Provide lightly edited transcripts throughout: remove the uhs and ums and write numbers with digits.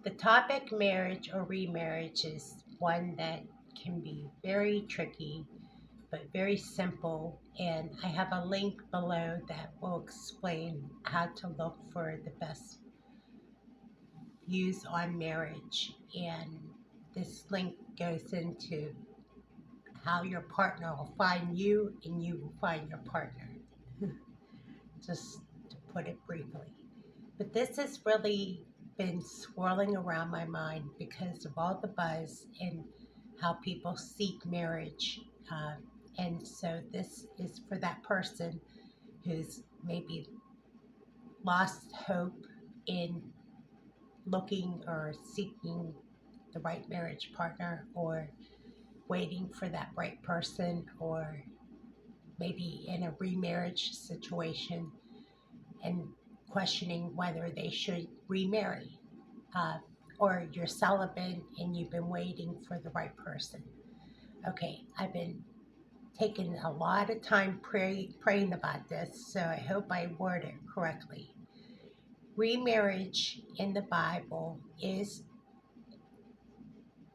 The topic marriage or remarriage is one that can be very tricky but very simple. And I have a link below that will explain how to look for the best views on marriage. And this link goes into how your partner will find you and you will find your partner, just to put it briefly. But this has really been swirling around my mind because of all the buzz and how people seek marriage. Uh, and so this is for that person who's maybe lost hope in looking or seeking the right marriage partner, or waiting for that right person, or maybe in a remarriage situation and questioning whether they should remarry. Uh, or you're celibate and you've been waiting for the right person. Okay, I've been taking a lot of time praying about this, so I hope I word it correctly. Remarriage in the Bible is,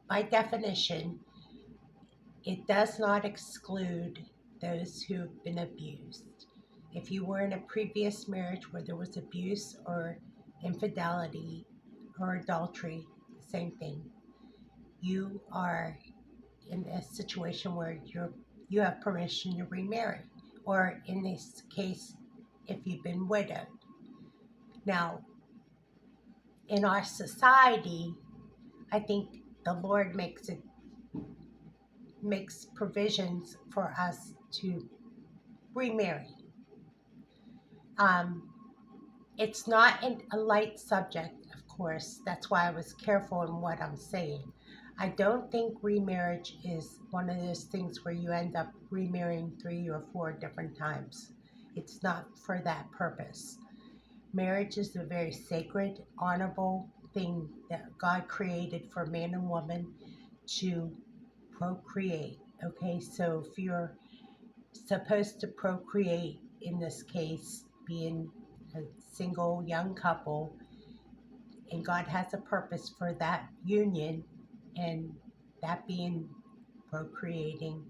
by definition, it does not exclude those who've been abused. If you were in a previous marriage where there was abuse or infidelity or adultery, same thing. You are in a situation where you have permission to remarry, or in this case, if you've been widowed. Now, in our society, I think the Lord makes provisions for us to remarry. Um, it's not a light subject, of course. That's why I was careful in what I'm saying. I don't think remarriage is one of those things where you end up remarrying 3 or 4 different times. It's not for that purpose. Marriage is a very sacred, honorable thing that God created for man and woman to procreate. Okay, so if you're supposed to procreate, in this case, being a single young couple, and God has a purpose for that union, and that being procreating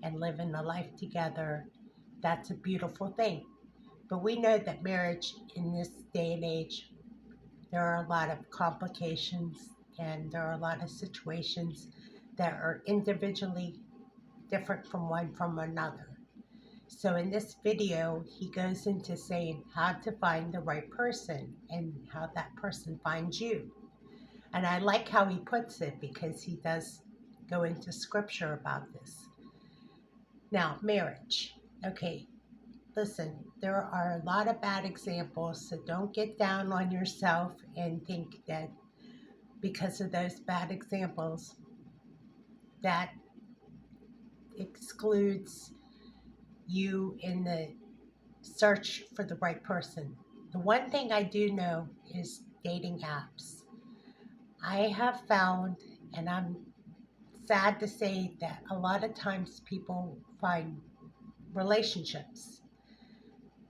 and living a life together, that's a beautiful thing. But we know that marriage in this day and age, there are a lot of complications and there are a lot of situations that are individually different from one from another. So in this video, he goes into saying how to find the right person and how that person finds you. And I like how he puts it because he does go into scripture about this. Now, marriage. Okay, listen, there are a lot of bad examples, so don't get down on yourself and think that because of those bad examples, that excludes you in the search for the right person. The one thing I do know is dating apps. I have found, and I'm sad to say, that a lot of times people find relationships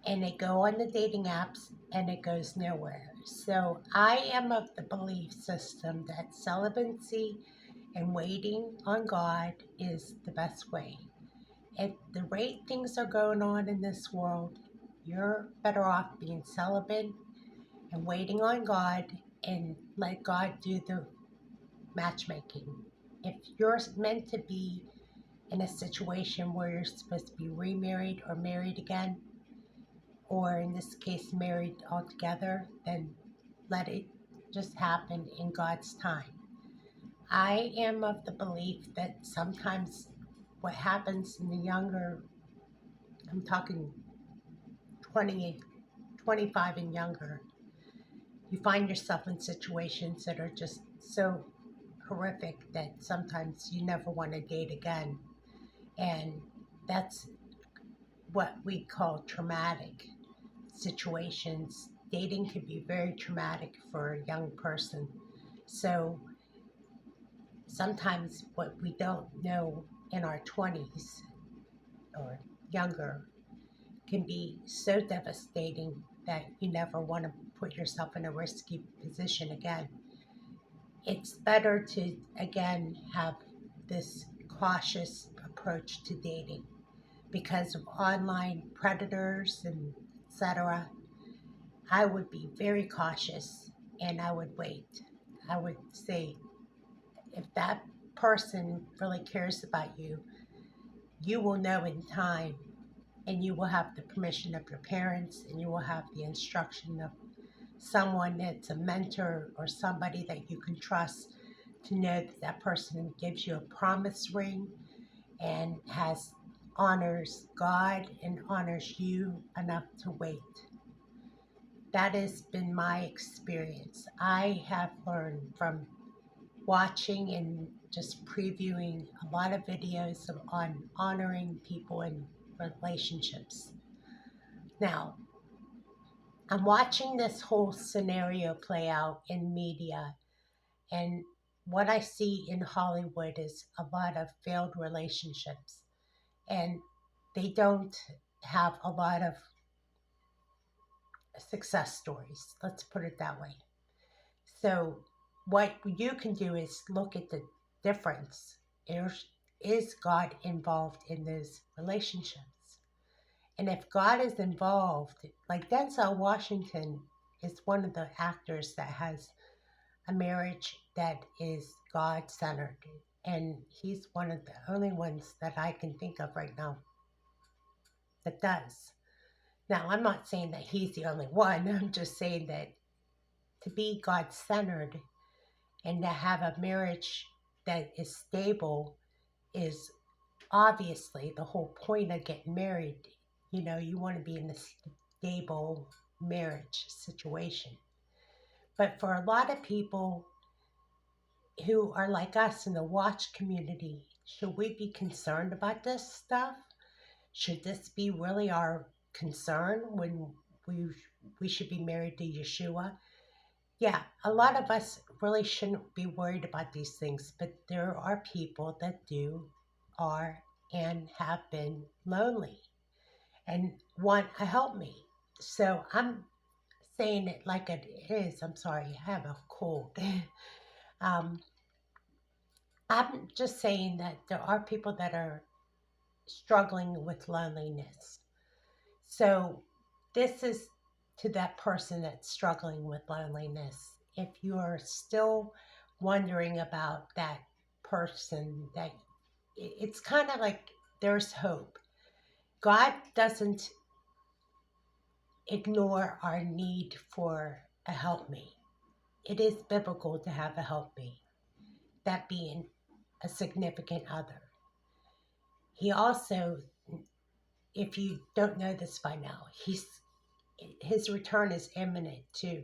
and they go on the dating apps and it goes nowhere. So I am of the belief system that celibacy and waiting on God is the best way. At the rate things are going on in this world, you're better off being celibate and waiting on God and let God do the matchmaking. If you're meant to be in a situation where you're supposed to be remarried or married again, or in this case, married altogether, then let it just happen in God's time. I am of the belief that sometimes what happens in the younger, I'm talking 20, 25 and younger, you find yourself in situations that are just so horrific that sometimes you never want to date again. And that's what we call traumatic situations. Dating can be very traumatic for a young person. So sometimes what we don't know in our 20s or younger can be so devastating that you never want to put yourself in a risky position again. it's better to, again, have this cautious approach to dating because of online predators and etc. I would be very cautious and I would wait. I would say, if that person really cares about you, you will know in time, and you will have the permission of your parents, and you will have the instruction of someone that's a mentor or somebody that you can trust to know that that person gives you a promise ring and has honors God and honors you enough to wait. That has been my experience. I have learned from watching and just previewing a lot of videos on honoring people in relationships. Now, I'm watching this whole scenario play out in media, and what I see in Hollywood is a lot of failed relationships, and they don't have a lot of success stories. Let's put it that way. So, what you can do is look at the difference. Is God involved in those relationships? And if God is involved, like Denzel Washington is one of the actors that has a marriage that is God centered. And he's one of the only ones that I can think of right now that does. Now, I'm not saying that he's the only one. I'm just saying that to be God centered and to have a marriage that is stable is obviously the whole point of getting married. You know, you want to be in a stable marriage situation. But for a lot of people who are like us in the watch community, should we be concerned about this stuff? Should this be really our concern when we we should be married to Yeshua? Yeah, a lot of us really shouldn't be worried about these things, but there are people that do, are, and have been lonely and want a helpmate. So I'm saying it like it is. I'm sorry, I have a cold. um, I'm just saying that there are people that are struggling with loneliness. So this is to that person that's struggling with loneliness. If you're still wondering about that person, that it's kind of like there's hope. God doesn't ignore our need for a helpmate. It is biblical to have a helpmate, that being a significant other. He also, if you don't know this by now, his return is imminent too.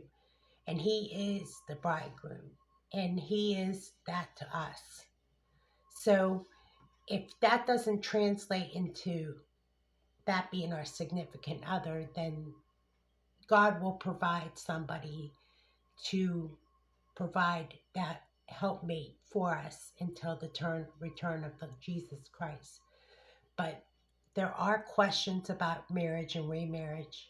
And he is the bridegroom. And he is that to us. So if that doesn't translate into that being our significant other, then God will provide somebody to provide that helpmate for us until the return of Jesus Christ. But there are questions about marriage and remarriage,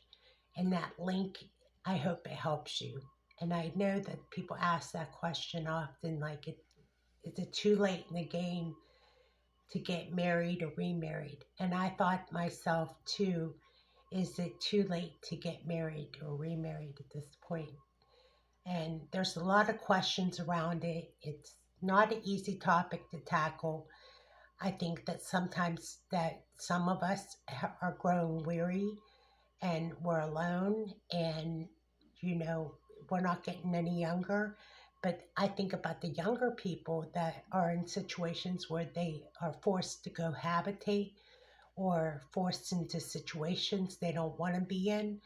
and that link, I hope it helps you. And I know that people ask that question often, like, is it too late in the game to get married or remarried? And I thought myself too, is it too late to get married or remarried at this point? And there's a lot of questions around it. It's not an easy topic to tackle. I think that sometimes that some of us are growing weary and we're alone, and you know, we're not getting any younger. But I think about the younger people that are in situations where they are forced to cohabitate or forced into situations they don't want to be in,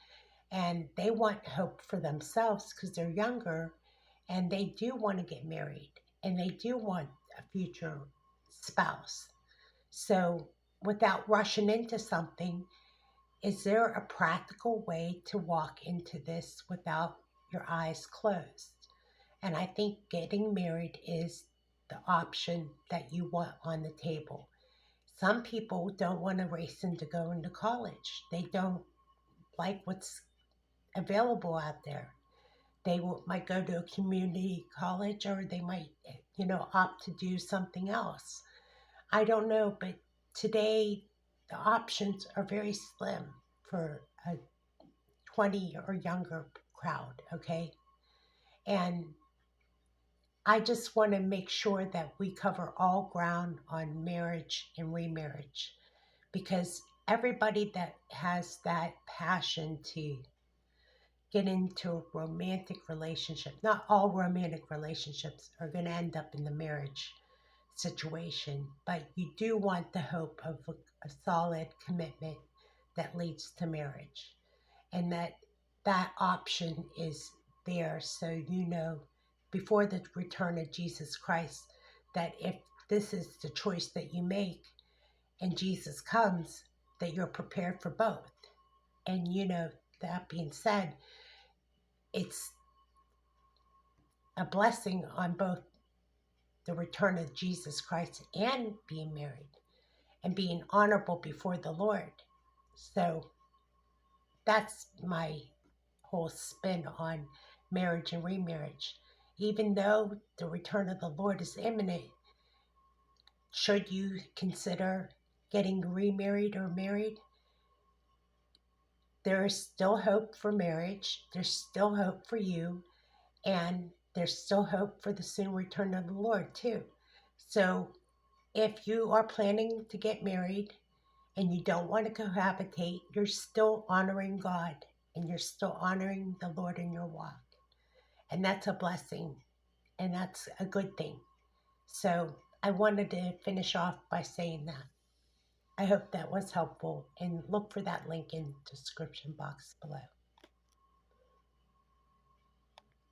and they want hope for themselves because they're younger, and they do want to get married, and they do want a future spouse. So without rushing into something, is there a practical way to walk into this without your eyes closed? And I think getting married is the option that you want on the table. Some people don't want to race into going to college. They don't like what's available out there. might go to a community college, or they might, opt to do something else. I don't know, but today the options are very slim for a 20 or younger crowd, okay? And I just want to make sure that we cover all ground on marriage and remarriage, because everybody that has that passion to get into a romantic relationship, not all romantic relationships are going to end up in the marriage situation, but you do want the hope of a solid commitment that leads to marriage, and that option is there, so before the return of Jesus Christ, that if this is the choice that you make and Jesus comes, that you're prepared for both. And that being said, it's a blessing on both the return of Jesus Christ and being married and being honorable before the Lord. So that's my whole spin on marriage and remarriage. Even though the return of the Lord is imminent, should you consider getting remarried or married? There is still hope for marriage. There's still hope for you. And there's still hope for the soon return of the Lord, too. So if you are planning to get married and you don't want to cohabitate, you're still honoring God and you're still honoring the Lord in your walk. And that's a blessing, and that's a good thing. So I wanted to finish off by saying that. I hope that was helpful, and look for that link in the description box below.